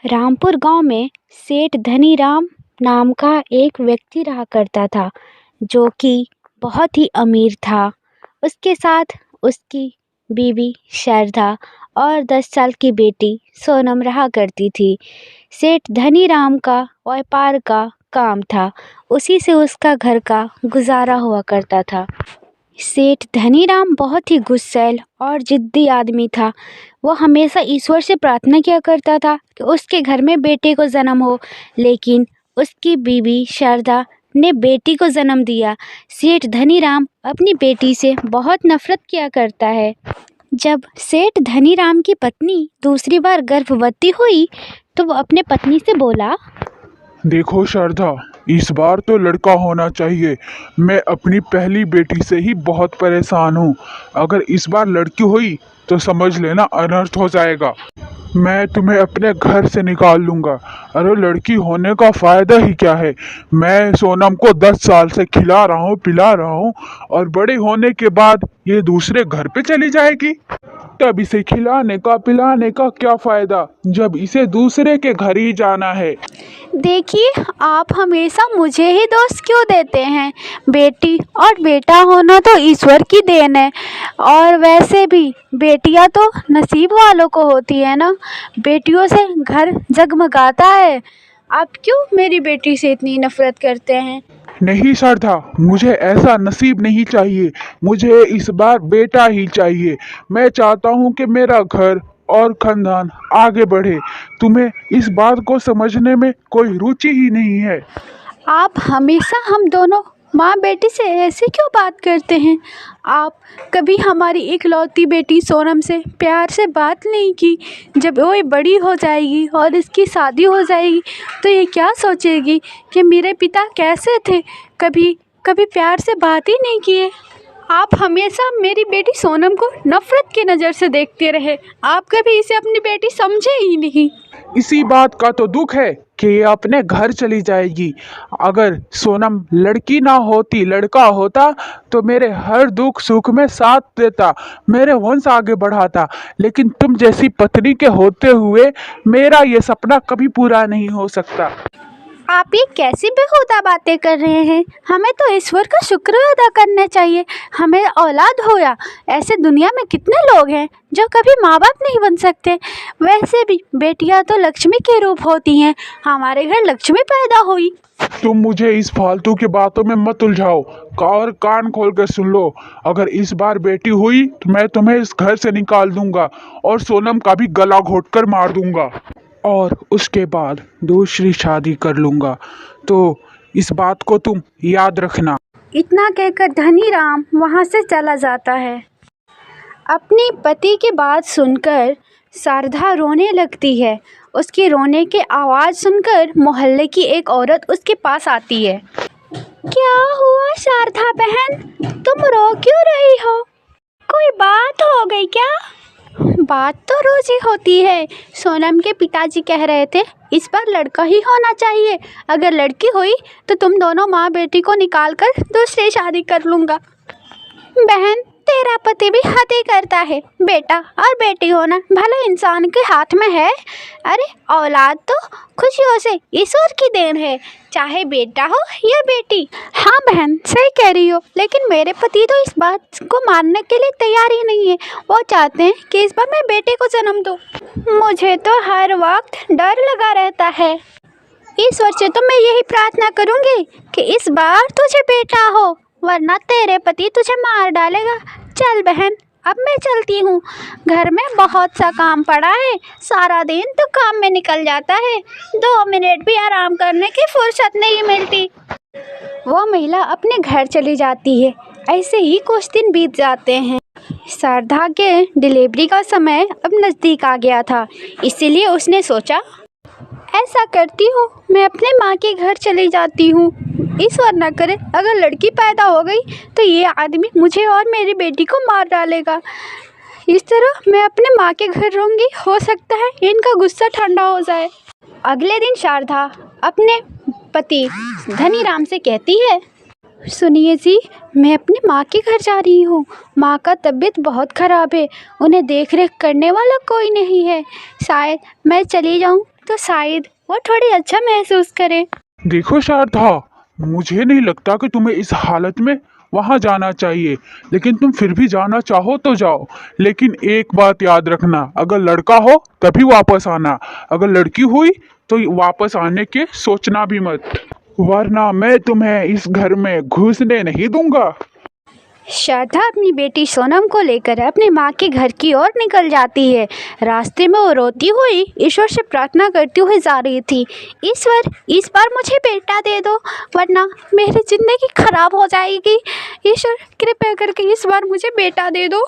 रामपुर गांव में सेठ धनीराम नाम का एक व्यक्ति रहा करता था, जो कि बहुत ही अमीर था। उसके साथ उसकी बीवी शारदा और 10 साल की बेटी सोनम रहा करती थी। सेठ धनीराम का व्यापार का काम था, उसी से उसका घर का गुजारा हुआ करता था। सेठ धनीराम बहुत ही गुस्सैल और जिद्दी आदमी था। वो हमेशा ईश्वर से प्रार्थना किया करता था कि उसके घर में बेटे को जन्म हो, लेकिन उसकी बीवी शारदा ने बेटी को जन्म दिया। सेठ धनीराम अपनी बेटी से बहुत नफरत किया करता है। जब सेठ धनीराम की पत्नी दूसरी बार गर्भवती हुई तो वो अपने पत्नी से बोला, देखो शारदा, इस बार तो लड़का होना चाहिए। मैं अपनी पहली बेटी से ही बहुत परेशान हूँ। अगर इस बार लड़की हुई तो समझ लेना अनर्थ हो जाएगा। मैं तुम्हें अपने घर से निकाल लूंगा। अरे लड़की होने का फायदा ही क्या है। मैं सोनम को 10 साल से खिला रहा हूँ, पिला रहा हूँ, और बड़े होने के बाद ये दूसरे घर पे चली जाएगी। तब इसे खिलाने का पिलाने का क्या फायदा, जब इसे दूसरे के घर ही जाना है। देखिए, आप हमेशा मुझे ही दोष क्यों देते हैं? बेटी और बेटा होना तो ईश्वर की देन है, और वैसे भी बेटियां तो नसीब वालों को होती है ना। बेटियों से घर जगमगाता है। आप क्यों मेरी बेटी से इतनी नफरत करते हैं? नहीं शारदा, मुझे ऐसा नसीब नहीं चाहिए। मुझे इस बार बेटा ही चाहिए। मैं चाहता हूँ कि मेरा घर और खानदान आगे बढ़े। तुम्हें इस बात को समझने में कोई रुचि ही नहीं है। आप हमेशा हम दोनों माँ बेटी से ऐसे क्यों बात करते हैं? आप कभी हमारी इकलौती बेटी सोनम से प्यार से बात नहीं की। जब वो बड़ी हो जाएगी और इसकी शादी हो जाएगी तो ये क्या सोचेगी कि मेरे पिता कैसे थे? कभी कभी प्यार से बात ही नहीं किए। आप हमेशा मेरी बेटी सोनम को नफरत की नज़र से देखते रहे। आप कभी इसे अपनी बेटी समझे ही नहीं। इसी बात का तो दुख है कि ये अपने घर चली जाएगी। अगर सोनम लड़की ना होती, लड़का होता, तो मेरे हर दुख सुख में साथ देता, मेरे वंश आगे बढ़ाता। लेकिन तुम जैसी पत्नी के होते हुए मेरा ये सपना कभी पूरा नहीं हो सकता। आप ये कैसी बेहुदा बातें कर रहे हैं? हमें तो ईश्वर का शुक्र अदा करना चाहिए, हमें औलाद होया। ऐसे दुनिया में कितने लोग हैं जो कभी माँ बाप नहीं बन सकते। वैसे भी बेटियां तो लक्ष्मी के रूप होती हैं। हमारे घर लक्ष्मी पैदा हुई। तुम मुझे इस फालतू की बातों में मत उलझाओ, और कान खोल कर सुन लो। अगर इस बार बेटी हुई तो मैं तुम्हें इस घर से निकाल दूंगा और सोनम का भी गला घोटकर मार दूंगा, और उसके बाद दूसरी शादी कर लूंगा। तो इस बात को तुम याद रखना। इतना कहकर धनीराम वहाँ से चला जाता है। अपनी पति की बात सुनकर शारदा रोने लगती है। उसके रोने की आवाज़ सुनकर मोहल्ले की एक औरत उसके पास आती है। क्या हुआ शारदा बहन, तुम रो क्यों रही हो? कोई बात हो गई क्या? बात तो रोज ही होती है। सोनम के पिताजी कह रहे थे इस बार लड़का ही होना चाहिए। अगर लड़की हुई तो तुम दोनों माँ बेटी को निकाल कर दूसरी शादी कर लूँगा। बहन, तेरा पति भी हद ही करता है। बेटा और बेटी होना भले इंसान के हाथ में है। अरे औलाद तो खुशियों से ईश्वर की देन है, चाहे बेटा हो या बेटी। हाँ बहन, सही कह रही हो, लेकिन मेरे पति तो इस बात को मानने के लिए तैयार ही नहीं है। वो चाहते हैं कि इस बार मैं बेटे को जन्म दूँ। मुझे तो हर वक्त डर लगा रहता है। ईश्वर से तो मैं यही प्रार्थना करूँगी कि इस बार तुझे बेटा हो, वरना तेरे पति तुझे मार डालेगा। चल बहन, अब मैं चलती हूँ। घर में बहुत सा काम पड़ा है। सारा दिन तो काम में निकल जाता है, 2 मिनट भी आराम करने की फुर्सत नहीं मिलती। वो महिला अपने घर चली जाती है। ऐसे ही कुछ दिन बीत जाते हैं। शारदा के डिलीवरी का समय अब नज़दीक आ गया था, इसीलिए उसने सोचा, ऐसा करती हूँ, मैं अपने माँ के घर चली जाती हूँ। ईश्वर न करे अगर लड़की पैदा हो गई तो ये आदमी मुझे और मेरी बेटी को मार डालेगा। इस तरह मैं अपने माँ के घर रहूँगी, हो सकता है इनका गुस्सा ठंडा हो जाए। अगले दिन शारदा अपने पति धनीराम से कहती है, सुनिए जी, मैं अपनी माँ के घर जा रही हूँ। माँ का तबीयत बहुत ख़राब है, उन्हें देख रेख करने वाला कोई नहीं है। शायद मैं चली जाऊँ तो शायद वो थोड़ी अच्छा महसूस करे। देखो शारदा, मुझे नहीं लगता कि तुम्हें इस हालत में वहां जाना चाहिए, लेकिन तुम फिर भी जाना चाहो तो जाओ। लेकिन एक बात याद रखना, अगर लड़का हो तभी वापस आना, अगर लड़की हुई तो वापस आने के सोचना भी मत, वरना मैं तुम्हें इस घर में घुसने नहीं दूंगा। श्रद्धा अपनी बेटी सोनम को लेकर अपनी माँ के घर की ओर निकल जाती है। रास्ते में वो रोती हुई ईश्वर से प्रार्थना करती हुई जा रही थी, ईश्वर इस बार मुझे बेटा दे दो, वरना मेरी ज़िंदगी खराब हो जाएगी। ईश्वर कृपया करके इस बार मुझे बेटा दे दो।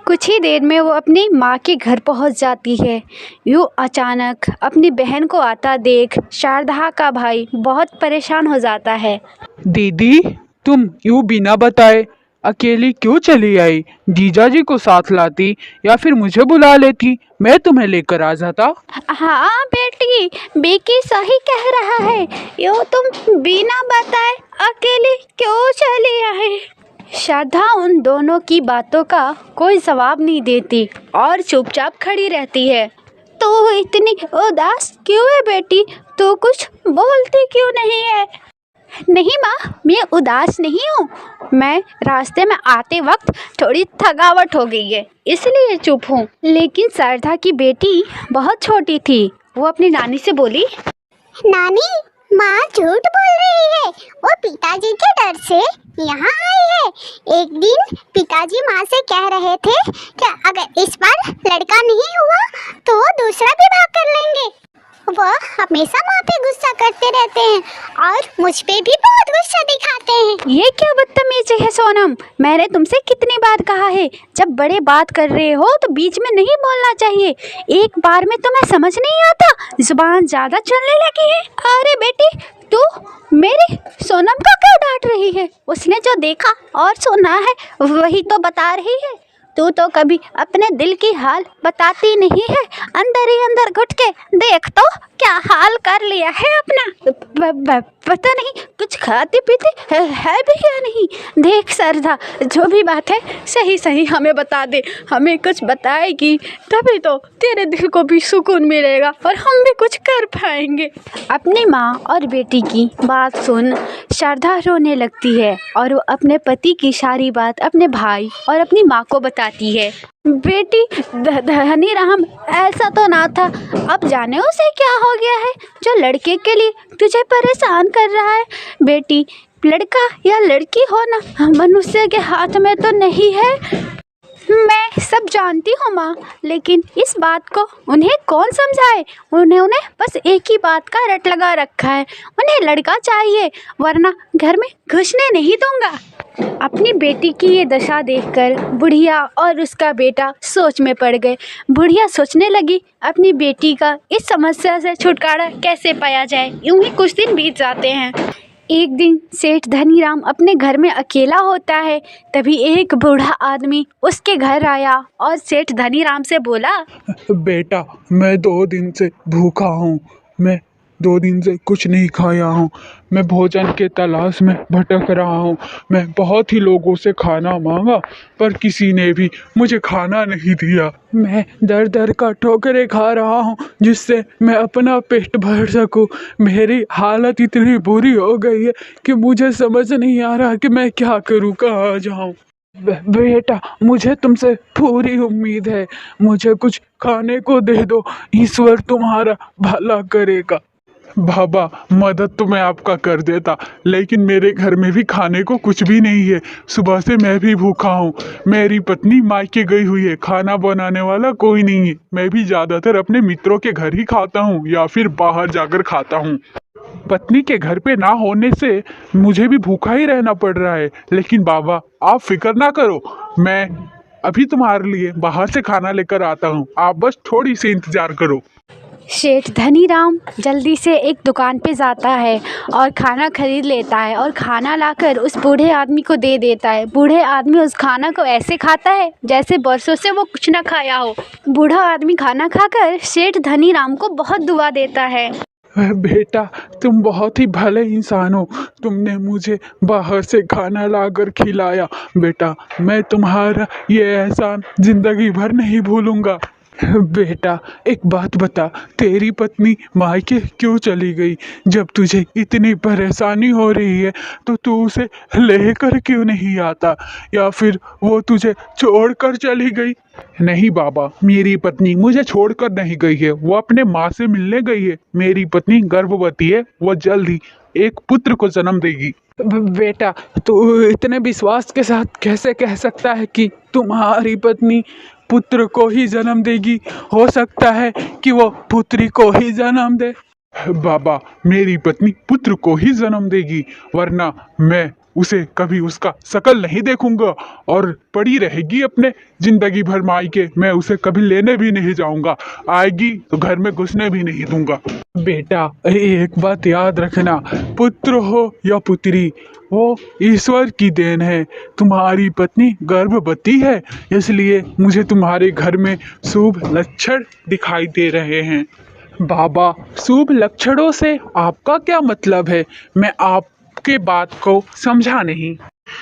कुछ ही देर में वो अपनी माँ के घर पहुंच जाती है। यूँ अचानक अपनी बहन को आता देख शारदा का भाई बहुत परेशान हो जाता है। दीदी, तुम यूं बिना बताए अकेली क्यों चली आई? जीजाजी को साथ लाती या फिर मुझे बुला लेती, मैं तुम्हें लेकर आ जाता। हाँ बेटी, बेकी सही कह रहा है, यो तुम बिना बताए अकेले क्यों चली आई? श्रद्धा उन दोनों की बातों का कोई जवाब नहीं देती और चुपचाप खड़ी रहती है। तू इतनी उदास क्यों है बेटी? तू कुछ बोलती क्यों नहीं है? नहीं माँ, मैं उदास नहीं हूँ, मैं रास्ते में आते वक्त थोड़ी थकावट हो गई है इसलिए चुप हूँ। लेकिन श्रद्धा की बेटी बहुत छोटी थी, वो अपनी नानी से बोली, नानी, माँ झूठ बोल रही है, वो पिताजी के डर से यहाँ आई है। एक दिन पिताजी माँ से कह रहे थे कि अगर इस बार लड़का नहीं हुआ तो वो दूसरा विवाह कर लेंगे। वो हमेशा माँ पे गुस्सा करते रहते हैं और मुझ पे भी बहुत गुस्सा दिखाते हैं। ये क्या बदतमीजी है सोनम, मैंने तुमसे कितनी बार कहा है, जब बड़े बात कर रहे हो तो बीच में नहीं बोलना चाहिए। एक बार में तुम्हें समझ नहीं आता, जुबान ज़्यादा चलने लगी है। अरे बेटी, तू मेरी सोनम का क्यों डांट रही है? उसने जो देखा और सुना है वही तो बता रही है। तू तो कभी अपने दिल की हाल बताती नहीं है, अंदर ही अंदर घुट के देख तो क्या हाल कर लिया है अपना। पता नहीं कुछ खाती पीती है भी या नहीं। देख श्रद्धा, जो भी बात है सही सही हमें बता दे, हमें कुछ बताएगी तभी तो तेरे दिल को भी सुकून मिलेगा और हम भी कुछ कर पाएंगे। अपनी माँ और बेटी की बात सुन श्रद्धा रोने लगती है और वो अपने पति की सारी बात अपने भाई और अपनी माँ को बताती है। बेटी धनी राम, ऐसा तो ना था, अब जाने उसे क्या हो गया है जो लड़के के लिए तुझे परेशान कर रहा है। बेटी, लड़का या लड़की होना मनुष्य के हाथ में तो नहीं है। मैं सब जानती हूँ माँ, लेकिन इस बात को उन्हें कौन समझाए? उन्हें बस एक ही बात का रट लगा रखा है, उन्हें लड़का चाहिए, वरना घर में घुसने नहीं दूंगा। अपनी बेटी की ये दशा देखकर बुढ़िया और उसका बेटा सोच में पड़ गए। बुढ़िया सोचने लगी अपनी बेटी का इस समस्या से छुटकारा कैसे पाया जाए। यूं ही कुछ दिन बीत जाते हैं। एक दिन सेठ धनीराम अपने घर में अकेला होता है, तभी एक बूढ़ा आदमी उसके घर आया और सेठ धनीराम से बोला, बेटा, मैं 2 दिन से भूखा हूँ, मैं 2 दिन से कुछ नहीं खाया हूँ, मैं भोजन के तलाश में भटक रहा हूँ। मैं बहुत ही लोगों से खाना मांगा पर किसी ने भी मुझे खाना नहीं दिया। मैं दर दर का ठोकरें खा रहा हूँ जिससे मैं अपना पेट भर सकूँ। मेरी हालत इतनी बुरी हो गई है कि मुझे समझ नहीं आ रहा कि मैं क्या करूँ, कहाँ जाऊँ। बेटा, मुझे तुमसे पूरी उम्मीद है, मुझे कुछ खाने को दे दो, ईश्वर तुम्हारा भला करेगा। बाबा, मदद तो मैं आपका कर देता, लेकिन मेरे घर में भी खाने को कुछ भी नहीं है। सुबह से मैं भी भूखा हूँ, मेरी पत्नी मायके गई हुई है, खाना बनाने वाला कोई नहीं है। मैं भी ज़्यादातर अपने मित्रों के घर ही खाता हूँ या फिर बाहर जाकर खाता हूँ। पत्नी के घर पे ना होने से मुझे भी भूखा ही रहना पड़ रहा है। लेकिन बाबा, आप फिक्र ना करो, मैं अभी तुम्हारे लिए बाहर से खाना लेकर आता हूँ, आप बस थोड़ी सी इंतज़ार करो। सेठ धनीराम जल्दी से एक दुकान पे जाता है और खाना खरीद लेता है और खाना लाकर उस बूढ़े आदमी को दे देता है। बूढ़े आदमी उस खाना को ऐसे खाता है जैसे बरसों से वो कुछ ना खाया हो। बूढ़ा आदमी खाना खाकर सेठ धनीराम को बहुत दुआ देता है। बेटा, तुम बहुत ही भले इंसान हो, तुमने मुझे बाहर से खाना लाकर खिलाया। बेटा, मैं तुम्हारा ये एहसान जिंदगी भर नहीं भूलूंगा। बेटा एक बात बता, तेरी पत्नी मायके क्यों चली गई? जब तुझे इतनी परेशानी हो रही है तो तू उसे लेकर क्यों नहीं आता, या फिर वो तुझे छोड़कर चली गई? नहीं बाबा, मेरी पत्नी मुझे छोड़कर नहीं गई है, वो अपने माँ से मिलने गई है। मेरी पत्नी गर्भवती है, वो जल्द ही एक पुत्र को जन्म देगी। बेटा तू इतने विश्वास के साथ कैसे कह सकता है कि तुम्हारी पत्नी पुत्र को ही जन्म देगी? हो सकता है कि वो पुत्री को ही जन्म दे। बाबा, मेरी पत्नी पुत्र को ही जन्म देगी, वरना मैं उसे कभी उसका शकल नहीं देखूंगा और पड़ी रहेगी अपने जिंदगी भर मायके। मैं उसे कभी लेने भी नहीं जाऊंगा, आएगी तो घर में घुसने भी नहीं दूंगा। बेटा एक बात याद रखना, पुत्र हो या पुत्री, वो ईश्वर की देन है। तुम्हारी पत्नी गर्भवती है, इसलिए मुझे तुम्हारे घर में शुभ लक्षण दिखाई दे रहे हैं। बाबा, शुभ लक्षणों से आपका क्या मतलब है? मैं आपके बात को समझा नहीं।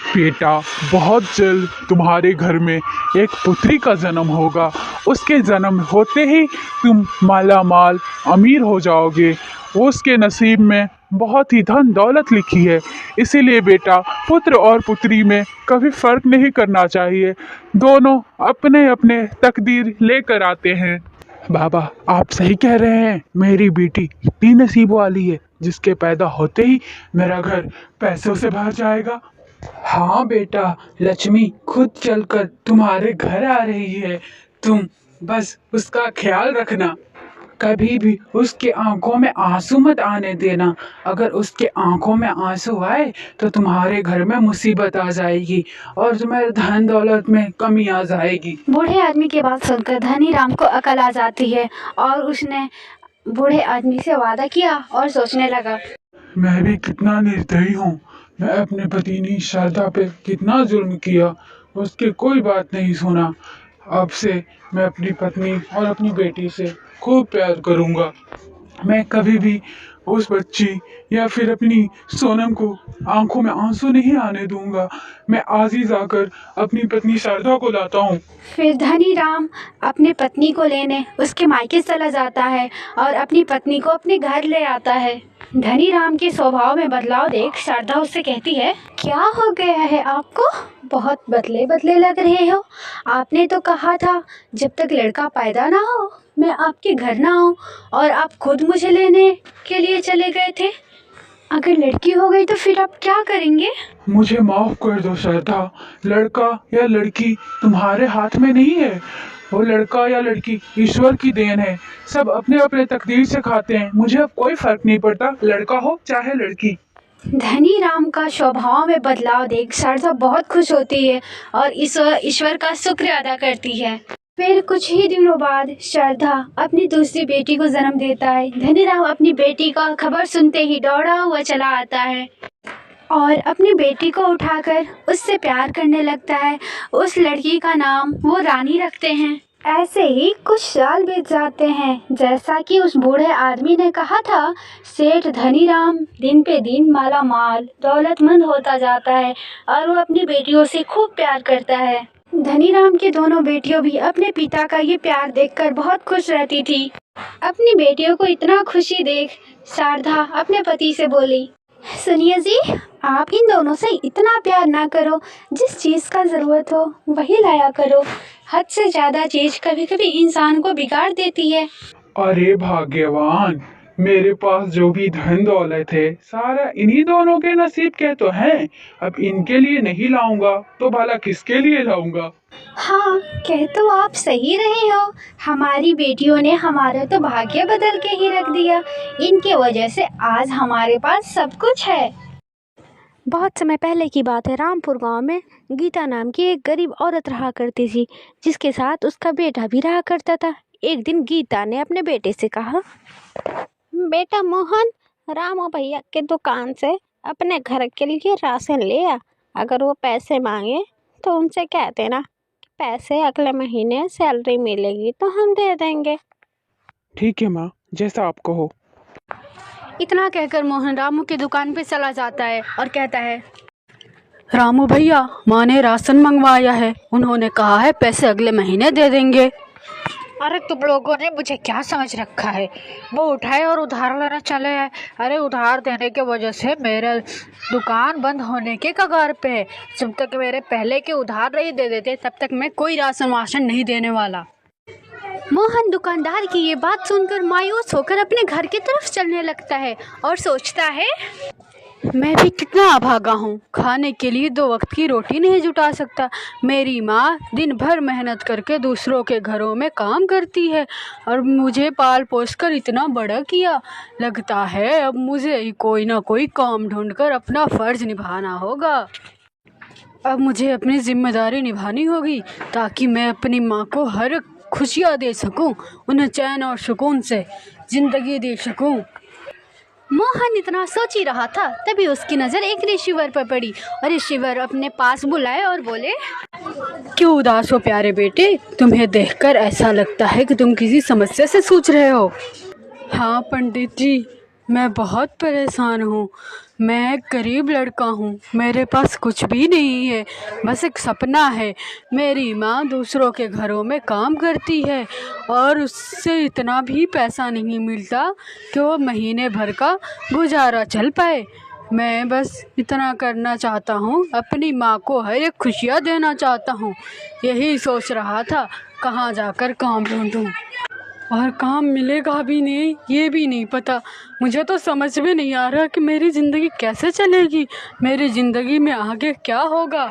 बेटा, बहुत जल्द तुम्हारे घर में एक पुत्री का जन्म होगा। उसके जन्म होते ही तुम माला माल अमीर हो जाओगे। उसके नसीब में बहुत ही धन दौलत लिखी है, इसीलिए बेटा पुत्र और पुत्री में कभी फर्क नहीं करना चाहिए। दोनों अपने अपने तकदीर लेकर आते हैं। बाबा आप सही कह रहे हैं, मेरी बेटी इतनी नसीब वाली है जिसके पैदा होते ही मेरा घर पैसों से भर जाएगा। हाँ बेटा, लक्ष्मी खुद चलकर तुम्हारे घर आ रही है, तुम बस उसका ख्याल रखना। कभी भी उसके आंखों में आंसू मत आने देना। अगर उसके आंखों में आंसू आए तो तुम्हारे घर में मुसीबत आ जाएगी और तुम्हारे धन दौलत में कमी आ जाएगी। बूढ़े आदमी की बात सुनकर धनी राम को अकल आ जाती है और उसने बूढ़े आदमी से वादा किया और सोचने लगा, मैं भी कितना निर्दयी हूँ। मैं अपने पत्नी शारदा पे कितना जुल्म किया, उसकी कोई बात नहीं सुना। अब से मैं अपनी पत्नी और अपनी बेटी से खूब प्यार करूँगा। मैं कभी भी उस बच्ची या फिर अपनी सोनम को आंखों में आंसू नहीं आने दूंगा। मैं आज ही जाकर अपनी पत्नी शारदा को लाता हूँ। फिर धनी राम अपने पत्नी को लेने उसके मायके चला जाता है और अपनी पत्नी को अपने घर ले आता है। धनी राम के स्वभाव में बदलाव देख शारदा उससे कहती है, क्या हो गया है आपको? बहुत बदले बदले लग रहे हो। आपने तो कहा था जब तक लड़का पैदा ना हो मैं आपके घर ना आऊँ, और आप खुद मुझे लेने के लिए चले गए थे। अगर लड़की हो गई तो फिर आप क्या करेंगे? मुझे माफ कर दो शारदा, लड़का या लड़की तुम्हारे हाथ में नहीं है। वो लड़का या लड़की ईश्वर की देन है। सब अपने अपने तकदीर से खाते हैं, मुझे अब कोई फर्क नहीं पड़ता, लड़का हो चाहे लड़की। धनी राम का स्वभाव में बदलाव देख शारदा बहुत खुश होती है और ईश्वर का शुक्र अदा करती है। फिर कुछ ही दिनों बाद शारदा अपनी दूसरी बेटी को जन्म देता है। धनी राम अपनी बेटी का खबर सुनते ही दौड़ा हुआ चला आता है और अपनी बेटी को उठाकर उससे प्यार करने लगता है। उस लड़की का नाम वो रानी रखते हैं। ऐसे ही कुछ साल बीत जाते हैं। जैसा कि उस बूढ़े आदमी ने कहा था, सेठ धनी राम दिन पे दिन माला माल दौलतमंद होता जाता है और वो अपनी बेटियों से खूब प्यार करता है। धनी राम की दोनों बेटियों भी अपने पिता का ये प्यार देखकर बहुत खुश रहती थी। अपनी बेटियों को इतना खुशी देख शारदा अपने पति से बोली, सुनिए जी, आप इन दोनों से इतना प्यार ना करो। जिस चीज़ का ज़रूरत हो वही लाया करो। हद से ज़्यादा चीज़ कभी कभी इंसान को बिगाड़ देती है। अरे भाग्यवान, मेरे पास जो भी धन दौलत है सारा इन्हीं दोनों के नसीब के तो हैं। अब इनके लिए नहीं लाऊंगा तो भला किसके लिए लाऊंगा? हाँ, कह तो आप सही रहे हो। हमारी बेटियों ने हमारा तो भाग्य बदल के ही रख दिया। इनके वजह से आज हमारे पास सब कुछ है। बहुत समय पहले की बात है। रामपुर गांव में गीता नाम की एक गरीब औरत रहा करती थी, जिसके साथ उसका बेटा भी रहा करता था। एक दिन गीता ने अपने बेटे से कहा, बेटा मोहन, रामू भैया के दुकान से अपने घर के लिए राशन ले आ। अगर वो पैसे मांगे तो उनसे कह देना पैसे अगले महीने सैलरी मिलेगी तो हम दे देंगे। ठीक है माँ, जैसा आप कहो। इतना कहकर मोहन रामू की दुकान पे चला जाता है और कहता है, रामू भैया, माँ ने राशन मंगवाया है, उन्होंने कहा है पैसे अगले महीने दे देंगे। अरे तुम लोगों ने मुझे क्या समझ रखा है। वो उठाए और उधार लेना चले आए। अरे उधार देने की वजह से मेरा दुकान बंद होने के कगार पे है। जब तक मेरे पहले के उधार नहीं दे देते तब तक मैं कोई राशन वाशन नहीं देने वाला। मोहन दुकानदार की ये बात सुनकर मायूस होकर अपने घर की तरफ चलने लगता है और सोचता है, मैं भी कितना अभागा हूँ, खाने के लिए 2 वक्त की रोटी नहीं जुटा सकता। मेरी माँ दिन भर मेहनत करके दूसरों के घरों में काम करती है और मुझे पाल पोस कर इतना बड़ा किया। लगता है अब मुझे ही कोई ना कोई काम ढूंढकर अपना फर्ज निभाना होगा। अब मुझे अपनी जिम्मेदारी निभानी होगी ताकि मैं अपनी माँ को हर खुशियाँ दे सकूं, उन्हें चैन और सुकून से ज़िंदगी दे सकूं। मोहन इतना सोच ही रहा था, तभी उसकी नज़र एक ऋषिवर पर पड़ी और ऋषिवर अपने पास बुलाए और बोले, क्यों उदास हो प्यारे बेटे? तुम्हें देखकर ऐसा लगता है कि तुम किसी समस्या से जूझ रहे हो। हाँ पंडित जी, मैं बहुत परेशान हूँ। मैं एक गरीब लड़का हूँ, मेरे पास कुछ भी नहीं है, बस एक सपना है। मेरी माँ दूसरों के घरों में काम करती है और उससे इतना भी पैसा नहीं मिलता कि वो महीने भर का गुजारा चल पाए। मैं बस इतना करना चाहता हूँ, अपनी माँ को हर एक खुशियाँ देना चाहता हूँ। यही सोच रहा था कहाँ जाकर काम ढूंढूं, और काम मिलेगा भी नहीं ये भी नहीं पता। मुझे तो समझ में नहीं आ रहा कि मेरी ज़िंदगी कैसे चलेगी, मेरी ज़िंदगी में आगे क्या होगा।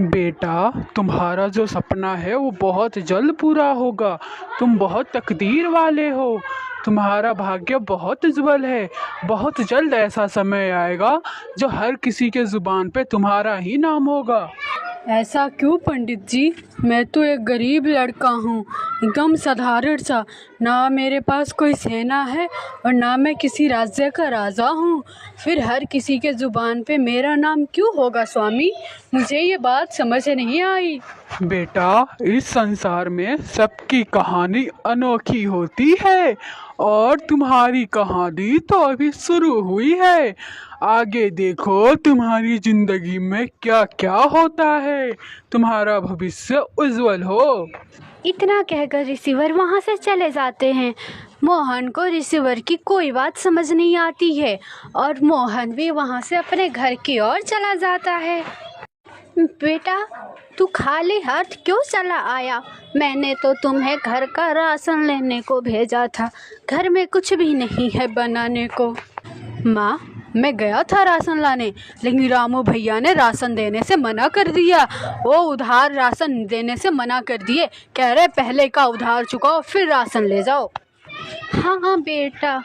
बेटा, तुम्हारा जो सपना है वो बहुत जल्द पूरा होगा। तुम बहुत तकदीर वाले हो, तुम्हारा भाग्य बहुत उज्जवल है। बहुत जल्द ऐसा समय आएगा जो हर किसी के ज़ुबान पे तुम्हारा ही नाम होगा। ऐसा क्यों पंडित जी? मैं तो एक गरीब लड़का हूँ, एकदम साधारण सा। ना मेरे पास कोई सेना है और ना मैं किसी राज्य का राजा हूँ, फिर हर किसी के ज़ुबान पे मेरा नाम क्यों होगा स्वामी? मुझे ये बात समझ नहीं आई। बेटा, इस संसार में सबकी कहानी अनोखी होती है और तुम्हारी कहानी तो अभी शुरू हुई है। आगे देखो तुम्हारी जिंदगी में क्या क्या होता है। तुम्हारा भविष्य उज्जवल हो। इतना कहकर ऋषिवर वहाँ से चले जाते हैं। मोहन को ऋषिवर की कोई बात समझ नहीं आती है और मोहन भी वहाँ से अपने घर की ओर चला जाता है। बेटा, तू खाली हाथ क्यों चला आया? मैंने तो तुम्हें घर का राशन लेने को भेजा था, घर में कुछ भी नहीं है बनाने को। माँ, मैं गया था राशन लाने, लेकिन रामू भैया ने राशन देने से मना कर दिया। वो उधार राशन देने से मना कर दिए, कह रहे पहले का उधार चुकाओ फिर राशन ले जाओ। हाँ बेटा,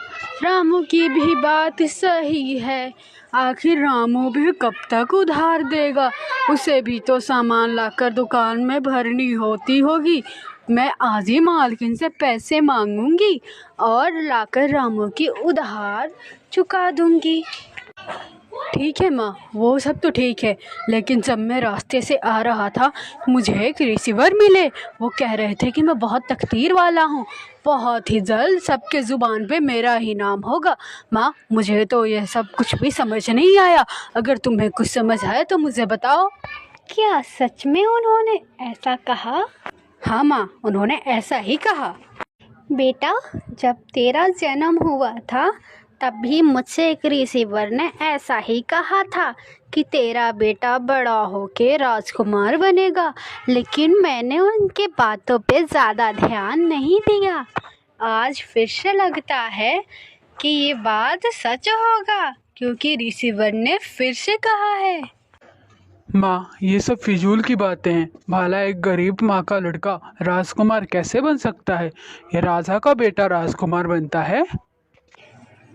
रामू की भी बात सही है। आखिर रामू भी कब तक उधार देगा? उसे भी तो सामान लाकर दुकान में भरनी होती होगी। मैं आज ही मालकिन से पैसे मांगूंगी और लाकर रामू की उधार चुका दूंगी। ठीक है माँ, वो सब तो ठीक है, लेकिन जब मैं रास्ते से आ रहा था मुझे एक रिसीवर मिले। वो कह रहे थे कि मैं बहुत तकदीर वाला हूँ, बहुत ही जल्द सबके ज़ुबान पे मेरा ही नाम होगा। माँ, मुझे तो यह सब कुछ भी समझ नहीं आया। अगर तुम्हें कुछ समझ आए तो मुझे बताओ। क्या सच में उन्होंने ऐसा कहा? हाँ माँ, उन्होंने ऐसा ही कहा। बेटा, जब तेरा जन्म हुआ था तब भी मुझसे एक रिसीवर ने ऐसा ही कहा था कि तेरा बेटा बड़ा होके राजकुमार बनेगा, लेकिन मैंने उनके बातों पे ज़्यादा ध्यान नहीं दिया। आज फिर से लगता है कि ये बात सच होगा, क्योंकि रिसीवर ने फिर से कहा है। माँ, ये सब फिजूल की बातें हैं। भला एक गरीब माँ का लड़का राजकुमार कैसे बन सकता है? ये राजा का बेटा राजकुमार बनता है?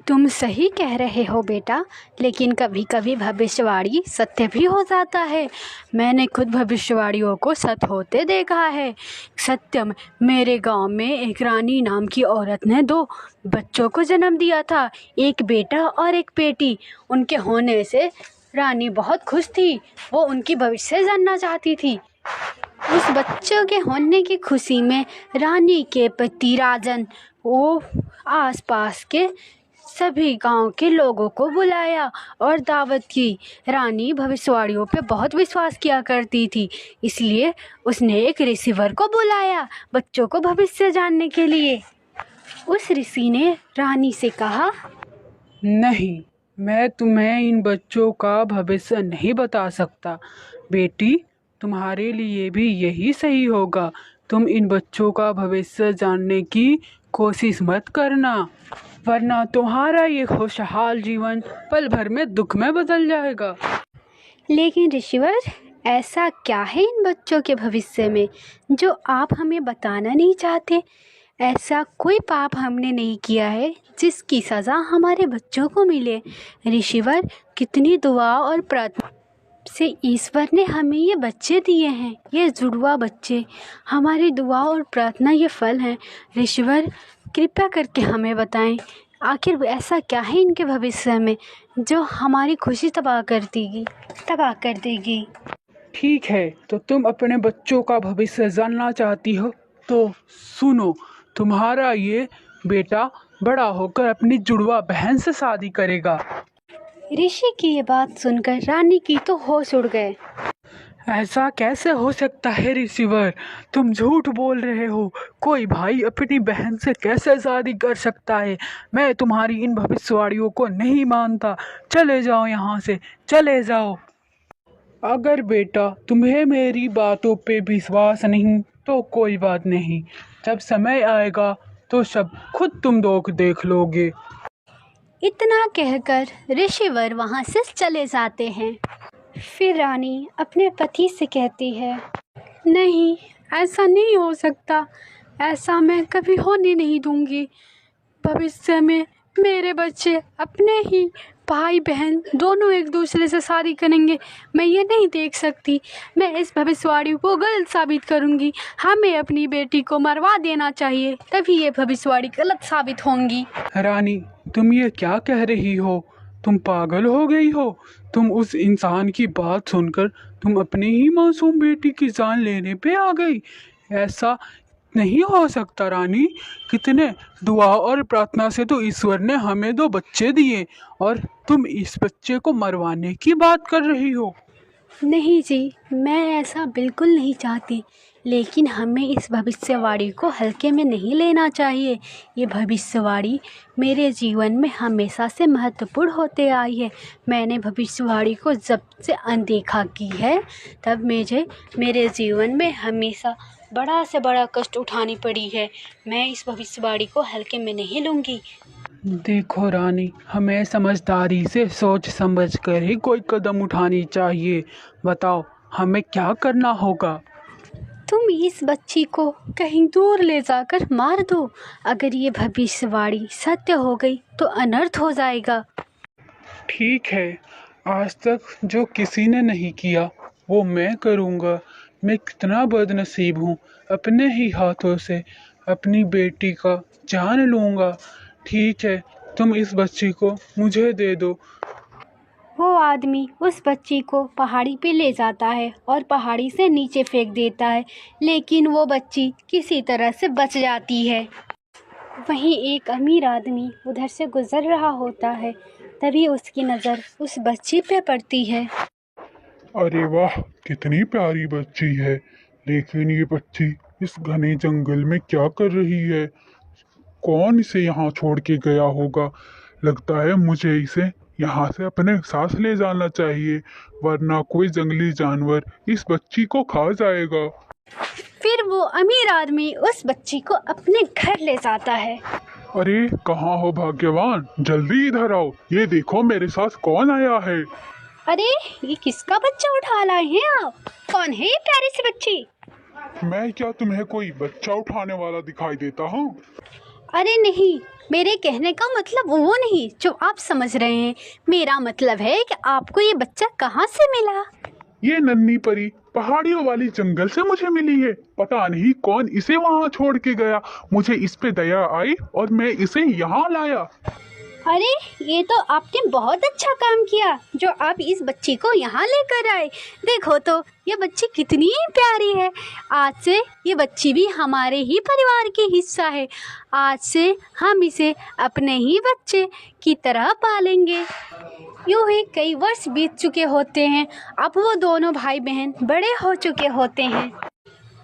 तुम सही कह रहे हो बेटा, लेकिन कभी कभी भविष्यवाणी सत्य भी हो जाता है। मैंने खुद भविष्यवाणियों को सत्य होते देखा है। सत्य में मेरे गांव में एक रानी नाम की औरत ने 2 बच्चों को जन्म दिया था, एक बेटा और एक बेटी। उनके होने से रानी बहुत खुश थी, वो उनकी भविष्य जानना चाहती थी। उस बच्चों के होने की खुशी में रानी के पति राजन वो आसपास के सभी गांव के लोगों को बुलाया और दावत की। रानी भविष्यवाणियों पे बहुत विश्वास किया करती थी, इसलिए उसने एक रिसीवर को बुलाया बच्चों को भविष्य जानने के लिए। उस ऋषि ने रानी से कहा, नहीं, मैं तुम्हें इन बच्चों का भविष्य नहीं बता सकता। बेटी, तुम्हारे लिए भी यही सही होगा। तुम इन बच्चों का भविष्य जानने की कोशिश मत करना, वरना तुम्हारा ये खुशहाल जीवन पल भर में दुख में बदल जाएगा। लेकिन ऋषिवर, ऐसा क्या है इन बच्चों के भविष्य में जो आप हमें बताना नहीं चाहते? ऐसा कोई पाप हमने नहीं किया है जिसकी सज़ा हमारे बच्चों को मिले। ऋषिवर, कितनी दुआ और प्रार्थना से ईश्वर ने हमें ये बच्चे दिए हैं, ये जुड़वा बच्चे। हमारी दुआ और प्रार्थना ये फल हैं। ऋषिवर, कृपया करके हमें बताएं, आखिर ऐसा क्या है इनके भविष्य में जो हमारी खुशी तबाह कर देगी। ठीक है, तो तुम अपने बच्चों का भविष्य जानना चाहती हो तो सुनो। तुम्हारा ये बेटा बड़ा होकर अपनी जुड़वा बहन से शादी करेगा। ऋषि की ये बात सुनकर रानी की तो होश उड़ गए। ऐसा कैसे हो सकता है रिसीवर? तुम झूठ बोल रहे हो। कोई भाई अपनी बहन से कैसे शादी कर सकता है? मैं तुम्हारी इन भविष्यवाणियों को नहीं मानता। चले जाओ यहाँ से, चले जाओ। अगर बेटा तुम्हें मेरी बातों पे विश्वास नहीं तो कोई बात नहीं, जब समय आएगा तो सब खुद तुम देख लोगे। इतना कहकर ऋषिवर वहाँ से चले जाते हैं। फिर रानी अपने पति से कहती है, नहीं, ऐसा नहीं हो सकता, ऐसा मैं कभी होने नहीं दूंगी। भविष्य में मेरे बच्चे अपने ही भाई बहन दोनों एक दूसरे से शादी करेंगे, मैं ये नहीं देख सकती। मैं इस भविष्यवाणी को गलत साबित करूंगी। हमें अपनी बेटी को मरवा देना चाहिए, तभी ये भविष्यवाणी गलत साबित होंगी। रानी, तुम ये क्या कह रही हो? तुम पागल हो गई हो? तुम उस इंसान की बात सुनकर तुम अपनी ही मासूम बेटी की जान लेने पे आ गई। ऐसा नहीं हो सकता रानी। कितने दुआ और प्रार्थना से तो ईश्वर ने हमें 2 बच्चे दिए और तुम इस बच्चे को मरवाने की बात कर रही हो। नहीं जी, मैं ऐसा बिल्कुल नहीं चाहती, लेकिन हमें इस भविष्यवाणी को हल्के में नहीं लेना चाहिए। ये भविष्यवाणी मेरे जीवन में हमेशा से महत्वपूर्ण होते आई है। मैंने भविष्यवाणी को जब से अनदेखा की है, तब मेरे जीवन में हमेशा बड़ा से बड़ा कष्ट उठानी पड़ी है। मैं इस भविष्यवाणी को हल्के में नहीं लूँगी। देखो रानी, हमें समझदारी से सोच समझ कर ही कोई कदम उठानी चाहिए। बताओ, हमें क्या करना होगा? तुम इस बच्ची को कहीं दूर ले जाकर मार दो। अगर ये भविष्यवाणी सत्य हो गई तो अनर्थ हो जाएगा। ठीक है, आज तक जो किसी ने नहीं किया वो मैं करूँगा। मैं कितना बदनसीब हूँ, अपने ही हाथों से अपनी बेटी का जान लूँगा। ठीक है, तुम इस बच्ची को मुझे दे दो। वो आदमी उस बच्ची को पहाड़ी पे ले जाता है और पहाड़ी से नीचे फेंक देता है, लेकिन वो बच्ची किसी तरह से बच जाती है। वहीं एक अमीर आदमी उधर से गुजर रहा होता है, तभी उसकी नज़र उस बच्ची पे पड़ती है। अरे वाह, कितनी प्यारी बच्ची है। लेकिन ये बच्ची इस घने जंगल में क्या कर रही है? कौन इसे यहाँ छोड़ के गया होगा? लगता है मुझे इसे यहाँ से अपने साथ ले जाना चाहिए, वरना कोई जंगली जानवर इस बच्ची को खा जाएगा। फिर वो अमीर आदमी उस बच्ची को अपने घर ले जाता है। अरे कहाँ हो भाग्यवान, जल्दी इधर आओ। ये देखो मेरे साथ कौन आया है। अरे ये किसका बच्चा उठा लाए हैं आप? कौन है ये प्यारी सी बच्ची? मैं क्या तुम्हें कोई बच्चा उठाने वाला दिखाई देता हूँ? अरे नहीं, मेरे कहने का मतलब वो नहीं जो आप समझ रहे हैं। मेरा मतलब है कि आपको ये बच्चा कहाँ से मिला? ये नन्ही परी पहाड़ियों वाली जंगल से मुझे मिली है। पता नहीं कौन इसे वहाँ छोड़ के गया। मुझे इस पे दया आई और मैं इसे यहाँ लाया। अरे, ये तो आपने बहुत अच्छा काम किया जो आप इस बच्ची को यहाँ लेकर आए। देखो तो ये बच्ची कितनी प्यारी है। आज से ये बच्ची भी हमारे ही परिवार की हिस्सा है। आज से हम इसे अपने ही बच्चे की तरह पालेंगे। यूँ ही कई वर्ष बीत चुके होते हैं। अब वो दोनों भाई बहन बड़े हो चुके होते हैं।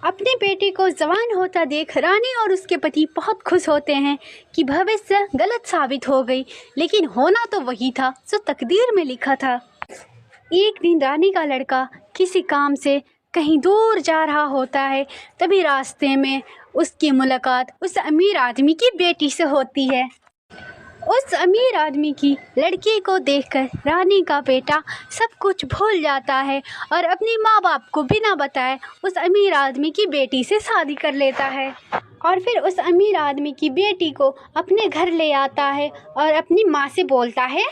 अपने बेटे को जवान होता देख रानी और उसके पति बहुत खुश होते हैं कि भविष्य गलत साबित हो गई, लेकिन होना तो वही था जो तकदीर में लिखा था। एक दिन रानी का लड़का किसी काम से कहीं दूर जा रहा होता है। तभी रास्ते में उसकी मुलाकात उस अमीर आदमी की बेटी से होती है। उस अमीर आदमी की लड़की को देखकर रानी का बेटा सब कुछ भूल जाता है और अपनी माँ बाप को बिना बताए उस अमीर आदमी की बेटी से शादी कर लेता है और फिर उस अमीर आदमी की बेटी को अपने घर ले आता है और अपनी माँ से बोलता है,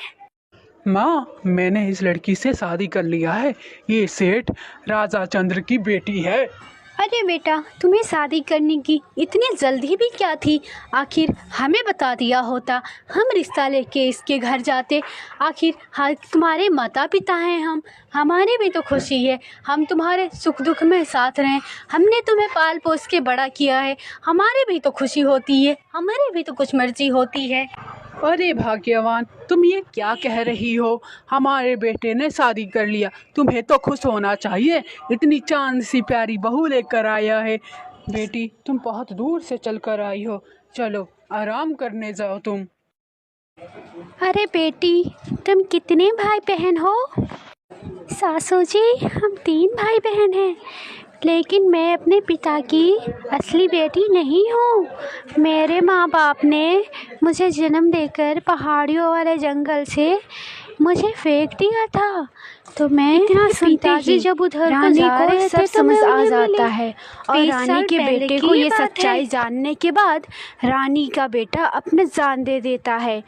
माँ, मैंने इस लड़की से शादी कर लिया है। ये सेठ राजा चंद्र की बेटी है। अरे बेटा, तुम्हें शादी करने की इतनी जल्दी भी क्या थी? आखिर हमें बता दिया होता, हम रिश्ता लेके इसके घर जाते। आखिर तुम्हारे माता पिता हैं हम, हमारी भी तो खुशी है। हम तुम्हारे सुख दुख में साथ रहें। हमने तुम्हें पाल पोस के बड़ा किया है, हमारी भी तो खुशी होती है, हमारी भी तो कुछ मर्जी होती है। अरे भाग्यवान, तुम ये क्या कह रही हो? हमारे बेटे ने शादी कर लिया, तुम्हें तो खुश होना चाहिए। इतनी चांद सी प्यारी बहू लेकर आया है। बेटी, तुम बहुत दूर से चल कर आई हो, चलो आराम करने जाओ तुम। अरे बेटी, तुम कितने भाई बहन हो? सासू जी, हम 3 भाई बहन हैं, लेकिन मैं अपने पिता की असली बेटी नहीं हूँ। मेरे माँ बाप ने मुझे जन्म देकर पहाड़ियों वाले जंगल से मुझे फेंक दिया था। तो मैं पिताजी जब उधर को रानी जा को रहे सब थे तो समझ मैं आ उन्हें जाता मिली। है और 20 रानी साल के पहले बेटे की को ये बात है। सच्चाई जानने के बाद रानी का बेटा अपने जान दे देता है।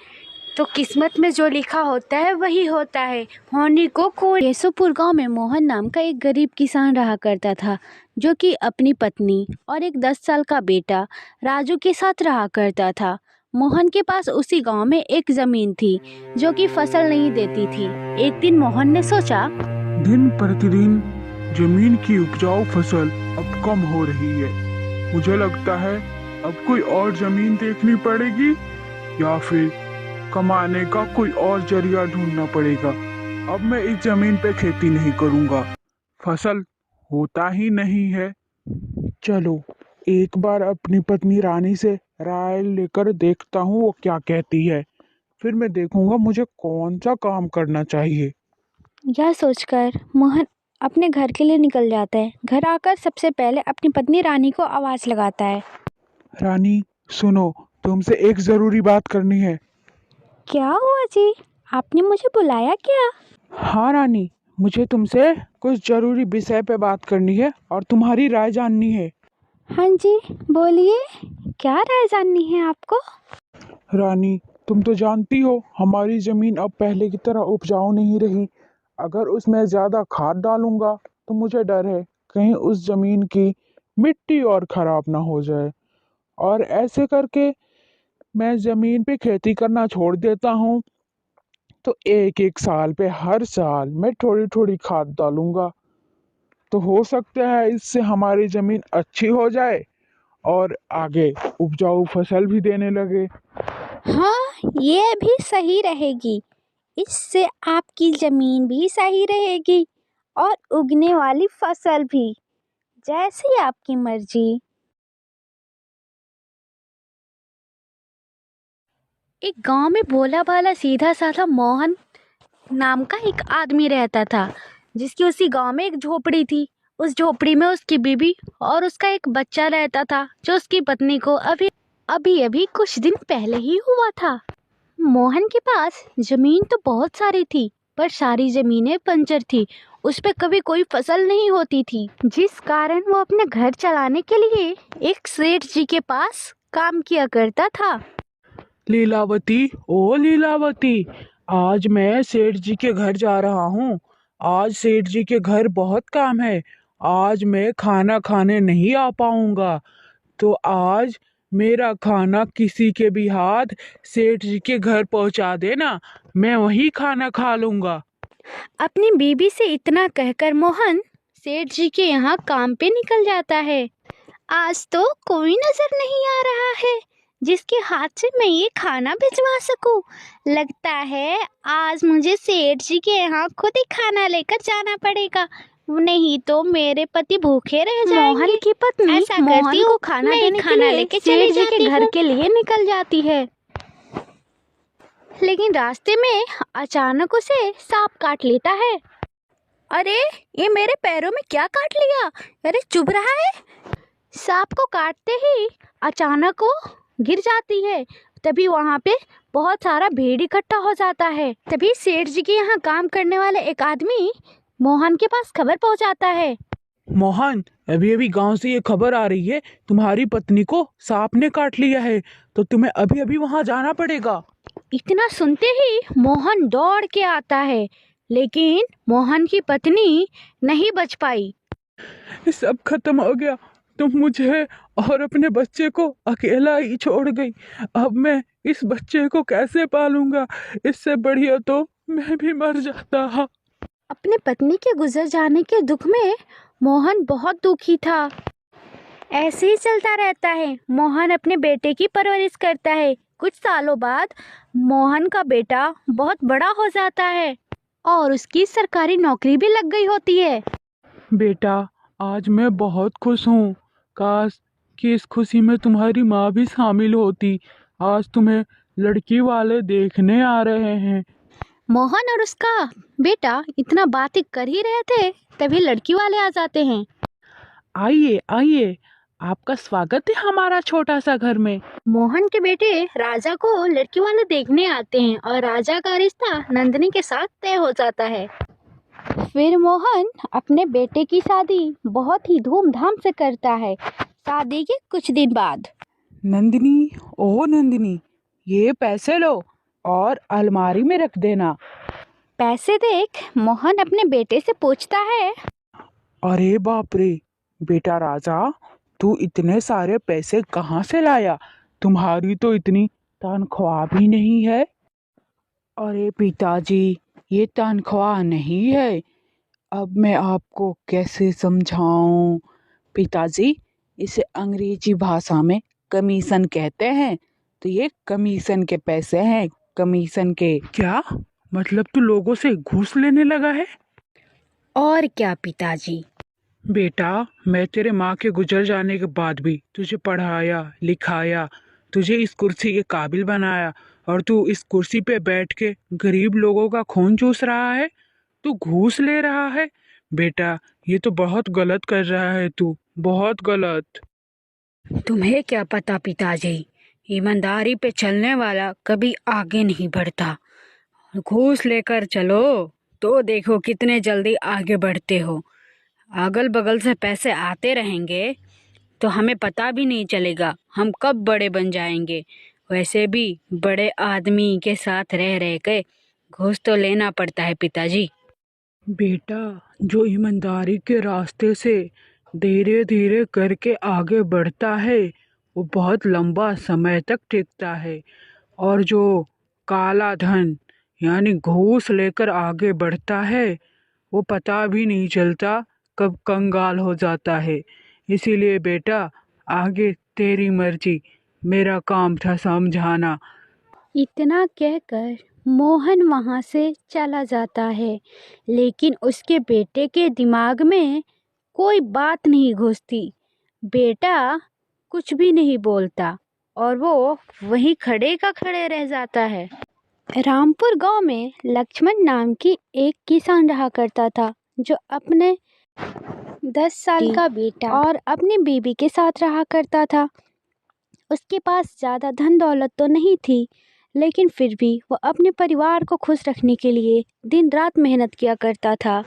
तो किस्मत में जो लिखा होता है वही होता है, होने को कोई। केशवपुर गांव में मोहन नाम का एक गरीब किसान रहा करता था, जो कि अपनी पत्नी और एक 10 साल का बेटा राजू के साथ रहा करता था। मोहन के पास उसी गांव में एक जमीन थी जो कि फसल नहीं देती थी। एक दिन मोहन ने सोचा, दिन प्रतिदिन जमीन की उपजाऊ फसल अब कम हो रही है। मुझे लगता है अब कोई और जमीन देखनी पड़ेगी या फिर कमाने का कोई और जरिया ढूंढना पड़ेगा। अब मैं इस जमीन पे खेती नहीं करूंगा, फसल होता ही नहीं है। चलो एक बार अपनी पत्नी रानी से राय लेकर देखता हूँ वो क्या कहती है, फिर मैं देखूंगा मुझे कौन सा काम करना चाहिए। यह सोचकर मोहन अपने घर के लिए निकल जाता है। घर आकर सबसे पहले अपनी पत्नी रानी को आवाज़ लगाता है। रानी सुनो, तुमसे एक जरूरी बात करनी है। क्या हुआ जी? आपने मुझे बुलाया क्या? हाँ रानी, मुझे तुमसे कुछ जरूरी विषय पे बात करनी है और तुम्हारी राय जाननी है। हाँ जी, बोलिए, क्या राय जाननी है आपको? रानी, तुम तो जानती हो हमारी जमीन अब पहले की तरह उपजाऊ नहीं रही। अगर उसमें ज्यादा खाद डालूंगा तो मुझे डर है कहीं उस जमीन की मिट्टी और खराब ना हो जाए, और ऐसे करके मैं जमीन पे खेती करना छोड़ देता हूँ तो एक एक साल पे हर साल मैं थोड़ी थोड़ी खाद डालूंगा, तो हो सकता है इससे हमारी जमीन अच्छी हो जाए और आगे उपजाऊ फसल भी देने लगे। हाँ, ये भी सही रहेगी। इससे आपकी ज़मीन भी सही रहेगी और उगने वाली फसल भी, जैसी आपकी मर्जी। एक गांव में भोला भाला सीधा साधा मोहन नाम का एक आदमी रहता था, जिसकी उसी गांव में एक झोपड़ी थी। उस झोपड़ी में उसकी बीबी और उसका एक बच्चा रहता था, जो उसकी पत्नी को अभी अभी कुछ दिन पहले ही हुआ था। मोहन के पास जमीन तो बहुत सारी थी, पर सारी जमीनें बंजर थी। उस पे कभी कोई फसल नहीं होती थी, जिस कारण वो अपने घर चलाने के लिए एक सेठ जी के पास काम किया करता था। लीलावती, ओ लीलावती, आज मैं सेठ जी के घर जा रहा हूँ। आज सेठ जी के घर बहुत काम है। आज मैं खाना खाने नहीं आ पाऊंगा, तो आज मेरा खाना किसी के भी हाथ सेठ जी के घर पहुंचा देना, मैं वहीं खाना खा लूंगा। अपनी बीबी से इतना कहकर मोहन सेठ जी के यहाँ काम पे निकल जाता है। आज तो कोई नजर नहीं आ रहा है जिसके हाथ से मैं ये खाना भिजवा सकूं। लगता है आज मुझे सेठ जी के यहाँ खुद ही खाना लेकर जाना पड़ेगा, नहीं तो मेरे पति भूखे रह जाएंगे। मोहन की पत्नी ऐसा मोहन करती को हूँ, खाना मैं देने खाना के लिए लेके सेठ चली जी के जाती घर हूँ। के लिए निकल जाती है। लेकिन रास्ते में अचानक उसे सांप काट लेता है। अरे ये मेरे पैरों में क्या काट लिया? अरे चुभ रहा है। सांप को काटते ही अचानक वो गिर जाती है। तभी वहां पे बहुत सारा भीड़ इकट्ठा हो जाता है। तभी सेठ जी के यहाँ काम करने वाले एक आदमी मोहन के पास खबर पहुंचाता है। मोहन, अभी अभी गांव से ये खबर आ रही है, तुम्हारी पत्नी को सांप ने काट लिया है, तो तुम्हें अभी अभी वहां जाना पड़ेगा। इतना सुनते ही मोहन दौड़ के आता है, लेकिन मोहन की पत्नी नहीं बच पाई। सब खत्म हो गया, तुम मुझे और अपने बच्चे को अकेला ही छोड़ गई। अब मैं इस बच्चे को कैसे पालूंगा? इससे बढ़िया तो मैं भी मर जाता। अपने पत्नी के गुजर जाने के दुख में मोहन बहुत दुखी था। ऐसे ही चलता रहता है। मोहन अपने बेटे की परवरिश करता है। कुछ सालों बाद मोहन का बेटा बहुत बड़ा हो जाता है और उसकी सरकारी नौकरी भी लग गई होती है। बेटा, आज मैं बहुत खुश हूँ। काश कि इस खुशी में तुम्हारी माँ भी शामिल होती। आज तुम्हें लड़की वाले देखने आ रहे हैं। मोहन और उसका बेटा इतना बातें कर ही रहे थे, तभी लड़की वाले आ जाते हैं। आइए आइए, आपका स्वागत है हमारा छोटा सा घर में। मोहन के बेटे राजा को लड़की वाले देखने आते हैं और राजा का रिश्ता नंदिनी के साथ तय हो जाता है। फिर मोहन अपने बेटे की शादी बहुत ही धूमधाम से करता है। शादी के कुछ दिन बाद नंदिनी, ओह नंदिनी, ये पैसे लो और अलमारी में रख देना। पैसे देख मोहन अपने बेटे से पूछता है। अरे बाप रे, बेटा राजा, तू इतने सारे पैसे कहाँ से लाया? तुम्हारी तो इतनी तनख्वाह भी नहीं है। अरे पिताजी, ये तनख्वाह नहीं है। अब मैं आपको कैसे समझाऊं? पिताजी, इसे अंग्रेजी भाषा में कमीशन कहते हैं। तो ये कमीशन के पैसे हैं, कमीशन के। क्या मतलब तू लोगों से घूस लेने लगा है? और क्या पिताजी? बेटा, मैं तेरे माँ के गुजर जाने के बाद भी तुझे पढ़ाया लिखाया, तुझे इस कुर्सी के काबिल बनाया, और तू इस कुर्सी पे बैठ के गरीब लोगों का खून चूस रहा है। तू घूस ले रहा है। बेटा, ये तो बहुत गलत कर रहा है तू, बहुत गलत। तुम्हें क्या पता पिताजी, ईमानदारी पे चलने वाला कभी आगे नहीं बढ़ता। घूस लेकर चलो तो देखो कितने जल्दी आगे बढ़ते हो। अगल बगल से पैसे आते रहेंगे तो हमें पता भी नहीं चलेगा हम कब बड़े बन जाएंगे। वैसे भी बड़े आदमी के साथ रह रह के घूस तो लेना पड़ता है पिताजी। बेटा, जो ईमानदारी के रास्ते से धीरे धीरे करके आगे बढ़ता है वो बहुत लंबा समय तक टिकता है, और जो काला धन यानी घूस लेकर आगे बढ़ता है वो पता भी नहीं चलता कब कंगाल हो जाता है। इसीलिए बेटा, आगे तेरी मर्जी, मेरा काम था समझाना। इतना कहकर मोहन वहाँ से चला जाता है, लेकिन उसके बेटे के दिमाग में कोई बात नहीं घुसती। बेटा कुछ भी नहीं बोलता और वो वहीं खड़े का खड़े रह जाता है। रामपुर गांव में लक्ष्मण नाम की एक किसान रहा करता था, जो अपने 10 साल का बेटा और अपनी बीबी के साथ रहा करता था। उसके पास ज़्यादा धन दौलत तो नहीं थी, लेकिन फिर भी वो अपने परिवार को खुश रखने के लिए दिन रात मेहनत किया करता था।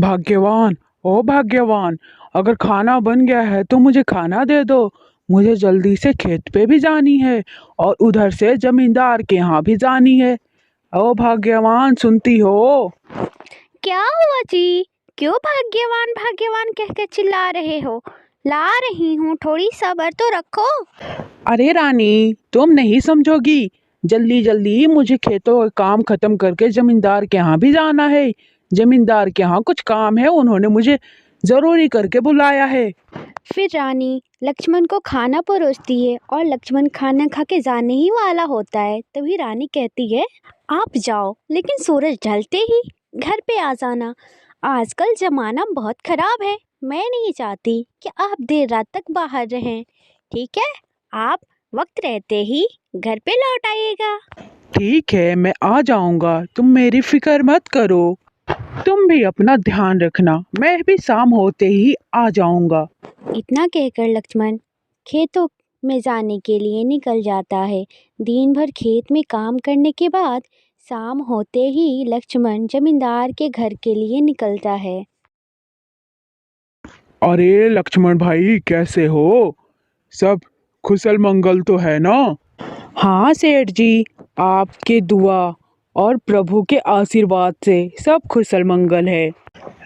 भाग्यवान, ओ भाग्यवान, अगर खाना बन गया है तो मुझे खाना दे दो। मुझे जल्दी से खेत पे भी जानी है और उधर से जमींदार के यहाँ भी जानी है। ओ भाग्यवान, सुनती हो? क्या हुआ जी? क्यों भाग्यवान भाग्यवान कहकर चिल्ला रहे हो? ला रही हूँ, थोड़ी सब्र तो रखो। अरे रानी, तुम नहीं समझोगी। जल्दी जल्दी मुझे खेतों का काम खत्म करके जमींदार के यहाँ भी जाना है। जमींदार के यहाँ कुछ काम है, उन्होंने मुझे जरूरी करके बुलाया है। फिर रानी लक्ष्मण को खाना परोसती है और लक्ष्मण खाना खा के जाने ही वाला होता है। तभी रानी कहती है, आप जाओ, लेकिन सूरज ढलते ही घर पे आ जाना। आजकल जमाना बहुत खराब है, मैं नहीं चाहती कि आप देर रात तक बाहर रहें। ठीक है, आप वक्त रहते ही घर पे लौट आइएगा। ठीक है, मैं आ जाऊंगा, तुम मेरी फिक्र मत करो। तुम भी अपना ध्यान रखना, मैं भी शाम होते ही आ जाऊंगा। इतना कहकर लक्ष्मण खेतों में जाने के लिए निकल जाता है। दिन भर खेत में काम करने के बाद शाम होते ही लक्ष्मण जमींदार के घर के लिए निकलता है। अरे लक्ष्मण भाई, कैसे हो? सब कुशल मंगल तो है ना? हाँ सेठ जी, आपके दुआ और प्रभु के आशीर्वाद से सब कुशल मंगल है।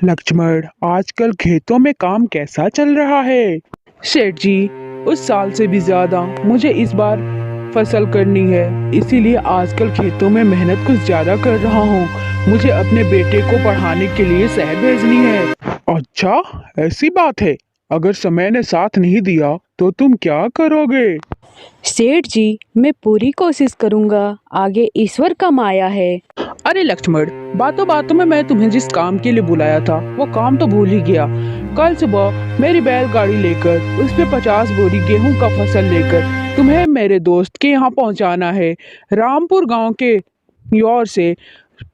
लक्ष्मण, आजकल खेतों में काम कैसा चल रहा है? सेठ जी, उस साल से भी ज्यादा मुझे इस बार फसल करनी है, इसीलिए आजकल खेतों में मेहनत कुछ ज्यादा कर रहा हूँ। मुझे अपने बेटे को पढ़ाने के लिए शहर भेजनी है। अच्छा, ऐसी बात है। अगर समय ने साथ नहीं दिया तो तुम क्या करोगे? सेठ जी, मैं पूरी कोशिश करूंगा, आगे ईश्वर का माया है। अरे लक्ष्मण, बातों बातों में मैं तुम्हें जिस काम के लिए बुलाया था वो काम तो भूल ही गया। कल सुबह मेरी बैलगाड़ी लेकर उस पे 50 बोरी गेहूं का फसल लेकर तुम्हें मेरे दोस्त के यहाँ पहुँचाना है। रामपुर गांव के ओर से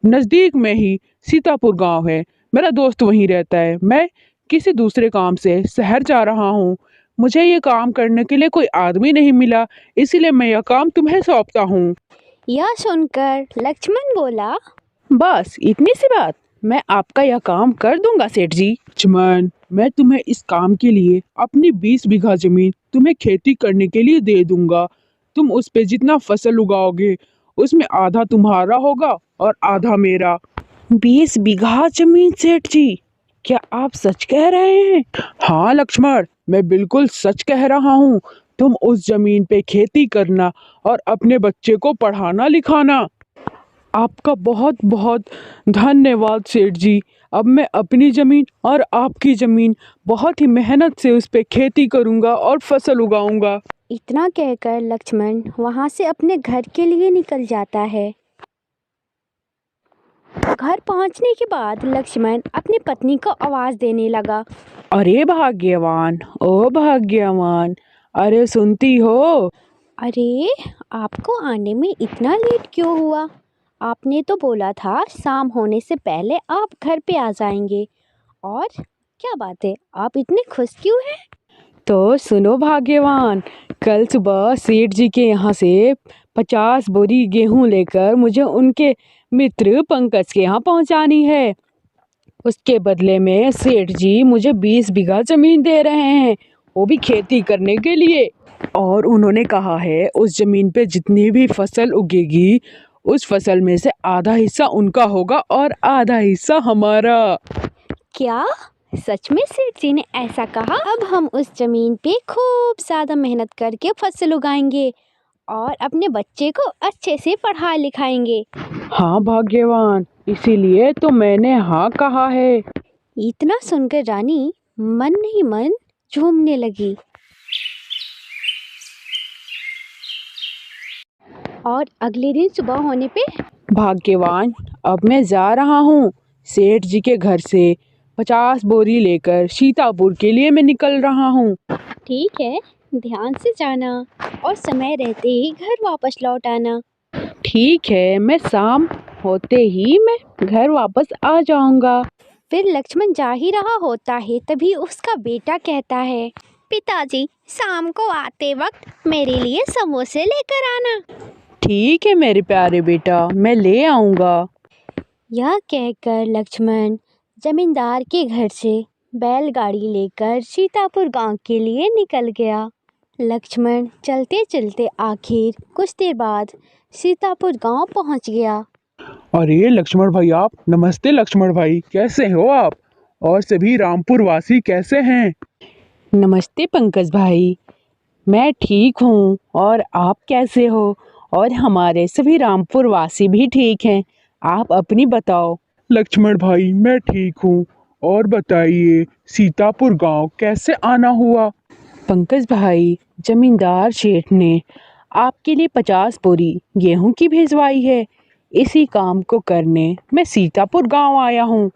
नजदीक में ही सीतापुर गांव है। मेरा दोस्त वहीं रहता है। मैं किसी दूसरे काम से शहर जा रहा हूँ। मुझे ये काम करने के लिए कोई आदमी नहीं मिला, इसीलिए मैं यह काम तुम्हें सौंपता हूँ। यह सुनकर लक्ष्मण बोला, बस इतनी सी बात, मैं आपका यह काम कर दूंगा सेठ जी। लक्ष्मण, मैं तुम्हें इस काम के लिए अपनी 20 बीघा जमीन तुम्हें खेती करने के लिए दे दूंगा। तुम उस पे जितना फसल उगाओगे उसमें आधा तुम्हारा होगा और आधा मेरा। 20 बीघा जमीन सेठ जी, क्या आप सच कह रहे हैं? हाँ लक्ष्मण, मैं बिल्कुल सच कह रहा हूँ। तुम उस जमीन पे खेती करना और अपने बच्चे को पढ़ाना लिखाना। आपका बहुत बहुत धन्यवाद सेठ जी। अब मैं अपनी जमीन और आपकी जमीन बहुत ही मेहनत से उस पे खेती करूँगा और फसल उगाऊंगा। इतना कहकर लक्ष्मण वहाँ से अपने घर के लिए निकल जाता है। घर पहुँचने के बाद लक्ष्मण अपनी पत्नी को आवाज़ देने लगा, अरे भाग्यवान, ओ भाग्यवान, अरे सुनती हो? अरे आपको आने में इतना लेट क्यों हुआ? आपने तो बोला था शाम होने से पहले आप घर पे आ जाएंगे। और क्या बात है, आप इतने खुश क्यों हैं? तो सुनो भाग्यवान, कल सुबह सेठ जी के यहाँ से 50 बोरी गेहूं लेकर मुझे उनके मित्र पंकज के यहाँ पहुँचानी है। उसके बदले में सेठ जी मुझे 20 बीघा जमीन दे रहे हैं, वो भी खेती करने के लिए। और उन्होंने कहा है उस जमीन पे जितनी भी फसल उगेगी उस फसल में से आधा हिस्सा उनका होगा और आधा हिस्सा हमारा। क्या सच में सेठ जी ने ऐसा कहा? अब हम उस जमीन पे खूब ज़्यादा मेहनत करके फसल उगाएंगे और अपने बच्चे को अच्छे से पढ़ा लिखाएंगे। हाँ भाग्यवान, इसीलिए तो मैंने हाँ कहा है। इतना सुनकर रानी मन ही मन झूमने लगी। और अगले दिन सुबह होने पे भाग्यवान, अब मैं जा रहा हूँ सेठ जी के घर से 50 बोरी लेकर सीतापुर के लिए मैं निकल रहा हूँ। ठीक है, ध्यान से जाना और समय रहते ही घर वापस लौट आना। ठीक है, मैं शाम होते ही मैं घर वापस आ जाऊंगा। फिर लक्ष्मण जा ही रहा होता है, तभी उसका बेटा कहता है, पिताजी शाम को आते वक्त मेरे लिए समोसे लेकर आना। ठीक है मेरे प्यारे बेटा, मैं ले आऊंगा। यह कहकर लक्ष्मण जमींदार के घर से बैलगाड़ी लेकर सीतापुर गांव के लिए निकल गया। लक्ष्मण चलते चलते आखिर कुछ देर बाद सीतापुर गांव पहुंच गया। अरे लक्ष्मण भाई, आप नमस्ते। लक्ष्मण भाई, कैसे हो आप? और सभी रामपुर वासी कैसे हैं? नमस्ते पंकज भाई। मैं ठीक हूँ और आप कैसे हो? और हमारे सभी रामपुर वासी भी ठीक हैं। आप अपनी बताओ। लक्ष्मण भाई मैं ठीक हूँ। और बताइए सीतापुर गांव कैसे आना हुआ? पंकज भाई, जमींदार सेठ ने आपके लिए 50 बोरी गेहूं की भिजवाई है। इसी काम को करने मैं सीतापुर गांव आया हूँ।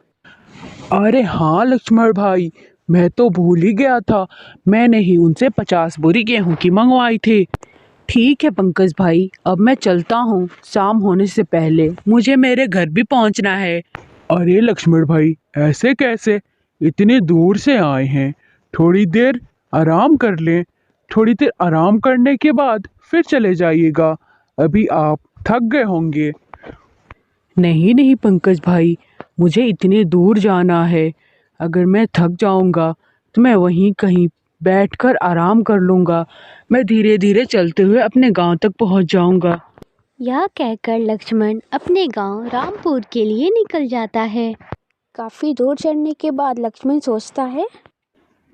अरे हाँ लक्ष्मण भाई, मैं तो भूल ही गया था। मैंने ही उनसे 50 बोरी गेहूं की मंगवाई थी। ठीक है पंकज भाई, अब मैं चलता हूँ। शाम होने से पहले मुझे मेरे घर भी पहुँचना है। अरे लक्ष्मण भाई, ऐसे कैसे? इतने दूर से आए हैं, थोड़ी देर आराम कर लें। थोड़ी देर आराम करने के बाद फिर चले जाइएगा। अभी आप थक गए होंगे। नहीं नहीं पंकज भाई, मुझे इतने दूर जाना है। अगर मैं थक जाऊंगा तो मैं वहीं कहीं बैठकर आराम कर लूंगा। मैं धीरे धीरे चलते हुए अपने गांव तक पहुंच जाऊंगा। यह कहकर लक्ष्मण अपने गांव रामपुर के लिए निकल जाता है। काफ़ी दूर चढ़ने के बाद लक्ष्मण सोचता है,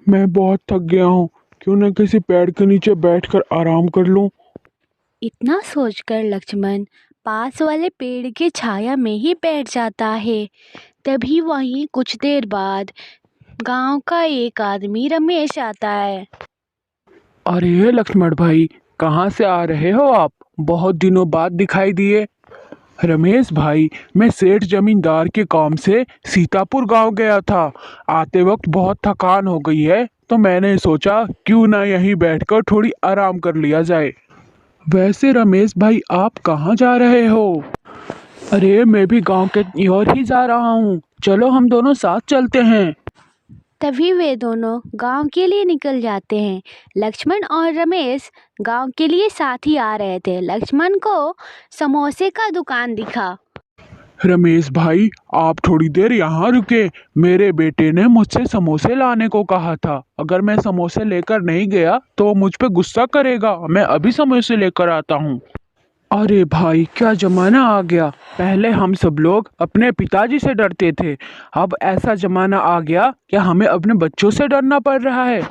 मैं बहुत थक गया हूँ, क्यों न किसी पेड़ के नीचे बैठकर आराम कर लूं। इतना सोचकर लक्ष्मण पास वाले पेड़ के छाया में ही बैठ जाता है। तभी वहीं कुछ देर बाद गांव का एक आदमी रमेश आता है। अरे लक्ष्मण भाई, कहाँ से आ रहे हो आप? बहुत दिनों बाद दिखाई दिए। रमेश भाई, मैं सेठ जमींदार के काम से सीतापुर गांव गया था। आते वक्त बहुत थकान हो गई है, तो मैंने सोचा क्यों ना यहीं बैठकर थोड़ी आराम कर लिया जाए। वैसे रमेश भाई, आप कहाँ जा रहे हो? अरे मैं भी गांव के ओर ही जा रहा हूँ। चलो हम दोनों साथ चलते हैं। तभी वे दोनों गांव के लिए निकल जाते हैं। लक्ष्मण और रमेश गांव के लिए साथ ही आ रहे थे। लक्ष्मण को समोसे का दुकान दिखा। रमेश भाई, आप थोड़ी देर यहाँ रुके। मेरे बेटे ने मुझसे समोसे लाने को कहा था। अगर मैं समोसे लेकर नहीं गया तो मुझ पे गुस्सा करेगा। मैं अभी समोसे लेकर आता हूँ। अरे भाई, क्या जमाना आ गया। पहले हम सब लोग अपने पिताजी से डरते थे, अब ऐसा जमाना आ गया कि हमें अपने बच्चों से डरना पड़ रहा है।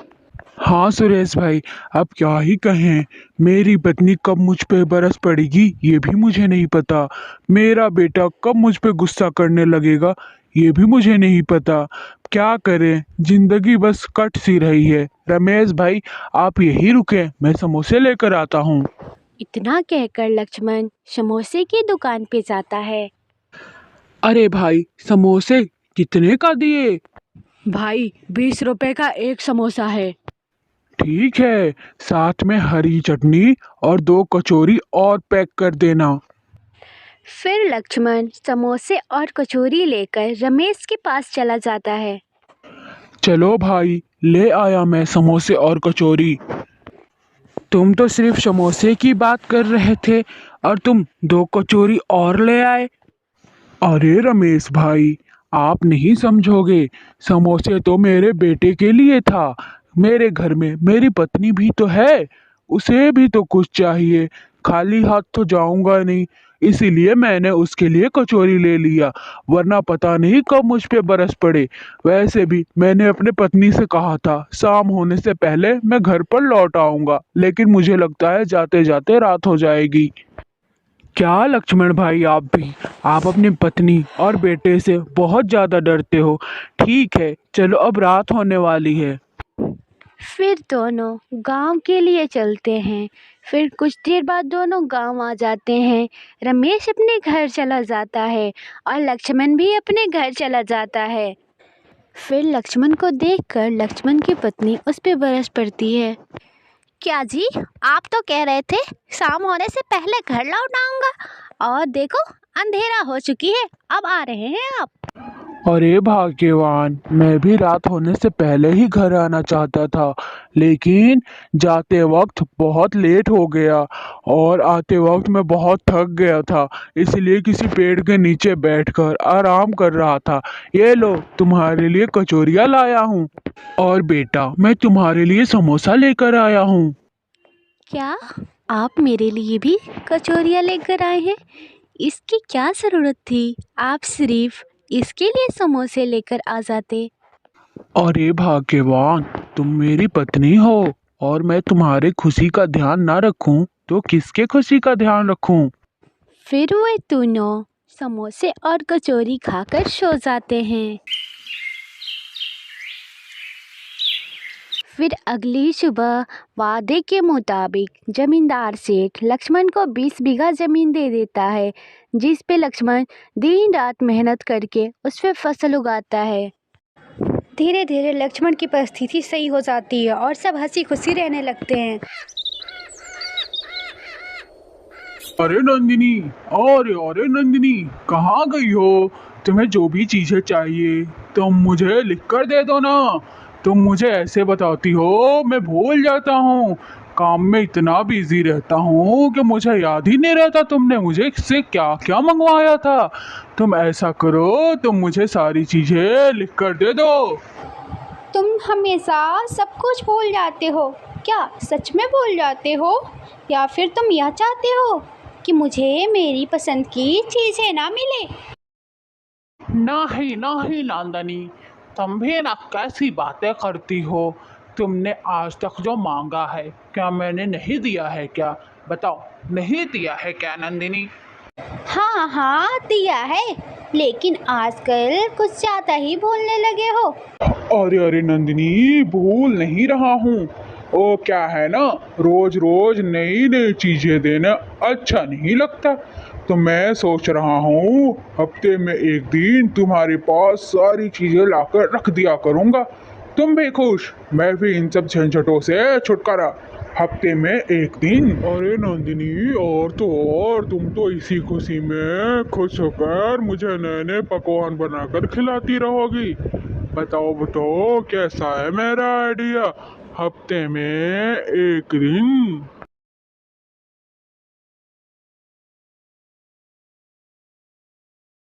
हाँ सुरेश भाई, अब क्या ही कहें। मेरी पत्नी कब मुझ पे बरस पड़ेगी ये भी मुझे नहीं पता। मेरा बेटा कब मुझ पे गुस्सा करने लगेगा ये भी मुझे नहीं पता। क्या करें, जिंदगी बस कट सी रही है। रमेश भाई, आप यहीं रुके, मैं समोसे लेकर आता हूँ। इतना कहकर लक्ष्मण समोसे की दुकान पे जाता है। अरे भाई, समोसे कितने का दिए? भाई 20 रुपए का एक समोसा है। ठीक है, साथ में हरी चटनी और 2 कचौरी और पैक कर देना। फिर लक्ष्मण समोसे और कचौरी लेकर रमेश के पास चला जाता है। चलो भाई, ले आया मैं समोसे और कचौरी। तुम तो सिर्फ समोसे की बात कर रहे थे और तुम 2 कचौरी और ले आए। अरे रमेश भाई, आप नहीं समझोगे। समोसे तो मेरे बेटे के लिए था। मेरे घर में मेरी पत्नी भी तो है, उसे भी तो कुछ चाहिए। खाली हाथ तो जाऊंगा नहीं, इसीलिए मैंने उसके लिए कचौरी ले लिया, वरना पता नहीं कब मुझ पे बरस पड़े। वैसे भी मैंने अपने पत्नी से कहा था शाम होने से पहले मैं घर पर लौट आऊंगा, लेकिन मुझे लगता है जाते जाते रात हो जाएगी। क्या लक्ष्मण भाई, आप अपनी पत्नी और बेटे से बहुत ज़्यादा डरते हो। ठीक है, चलो अब रात होने वाली है। फिर दोनों गांव के लिए चलते हैं। फिर कुछ देर बाद दोनों गांव आ जाते हैं। रमेश अपने घर चला जाता है और लक्ष्मण भी अपने घर चला जाता है। फिर लक्ष्मण को देखकर लक्ष्मण की पत्नी उस पे बरस पड़ती है। क्या जी, आप तो कह रहे थे शाम होने से पहले घर लौट आऊंगा, और देखो अंधेरा हो चुकी है, अब आ रहे हैं आप। अरे भाग्यवान, मैं भी रात होने से पहले ही घर आना चाहता था, लेकिन जाते वक्त बहुत लेट हो गया और आते वक्त मैं बहुत थक गया था, इसलिए किसी पेड़ के नीचे बैठकर आराम कर रहा था। ये लो, तुम्हारे लिए कचौरियाँ लाया हूँ, और बेटा मैं तुम्हारे लिए समोसा लेकर आया हूँ। क्या आप मेरे लिए भी कचौरियाँ लेकर आए हैं? इसकी क्या ज़रूरत थी? आप सिर्फ इसके लिए समोसे लेकर आ जाते। अरे भाग्यवान, तुम मेरी पत्नी हो और मैं तुम्हारी खुशी का ध्यान ना रखूं तो किसके खुशी का ध्यान रखूं? फिर वे दोनों समोसे और कचौरी खाकर सो जाते हैं। फिर अगली सुबह वादे के मुताबिक जमींदार सेठ लक्ष्मण को 20 बीघा जमीन दे देता है, जिस पे लक्ष्मण दिन रात मेहनत करके उस पे फसल उगाता है। धीरे धीरे लक्ष्मण की परिस्थिति सही हो जाती है और सब हंसी खुशी रहने लगते हैं। अरे नंदिनी, अरे नंदिनी, कहाँ गई हो? तुम्हें जो भी चीजें चाहिए तुम मुझे लिख कर दे दो ना। तुम मुझे ऐसे बताती हो, मैं भूल जाता हूँ। काम में इतना बिजी रहता हूँ कि मुझे याद ही नहीं रहता तुमने मुझे से क्या क्या मंगवाया था। तुम ऐसा करो, तुम मुझे सारी चीजें लिख कर दे दो। तुम हमेशा सब कुछ भूल जाते हो क्या? सच में भूल जाते हो या फिर तुम यह चाहते हो कि मुझे मेरी पसंद की चीज़ें ना मिले? नहीं नहीं नंदनी, तुम भी ना कैसी बातें करती हो। तुमने आज तक जो मांगा है क्या मैंने नहीं दिया है क्या? बताओ, नहीं दिया है क्या नंदिनी? हाँ हाँ दिया है, लेकिन आजकल कुछ ज़्यादा ही भूलने लगे हो। अरे नंदिनी, भूल नहीं रहा हूँ। ओ क्या है ना, रोज रोज नई नई चीजें देना अच्छा नहीं लगता। तो मैं सोच रहा हूँ हफ्ते में एक दिन तुम्हारे पास सारी चीजें लाकर रख दिया करूँगा। तुम भी खुश, मैं भी इन सब झंझटों से छुटकारा। हफ्ते में एक दिन। अरे नंदिनी, और तो और तुम तो इसी खुशी में खुश होकर मुझे नए नए पकवान बनाकर खिलाती रहोगी। बताओ बताओ, कैसा है मेरा आइडिया? हफ्ते में एक दिन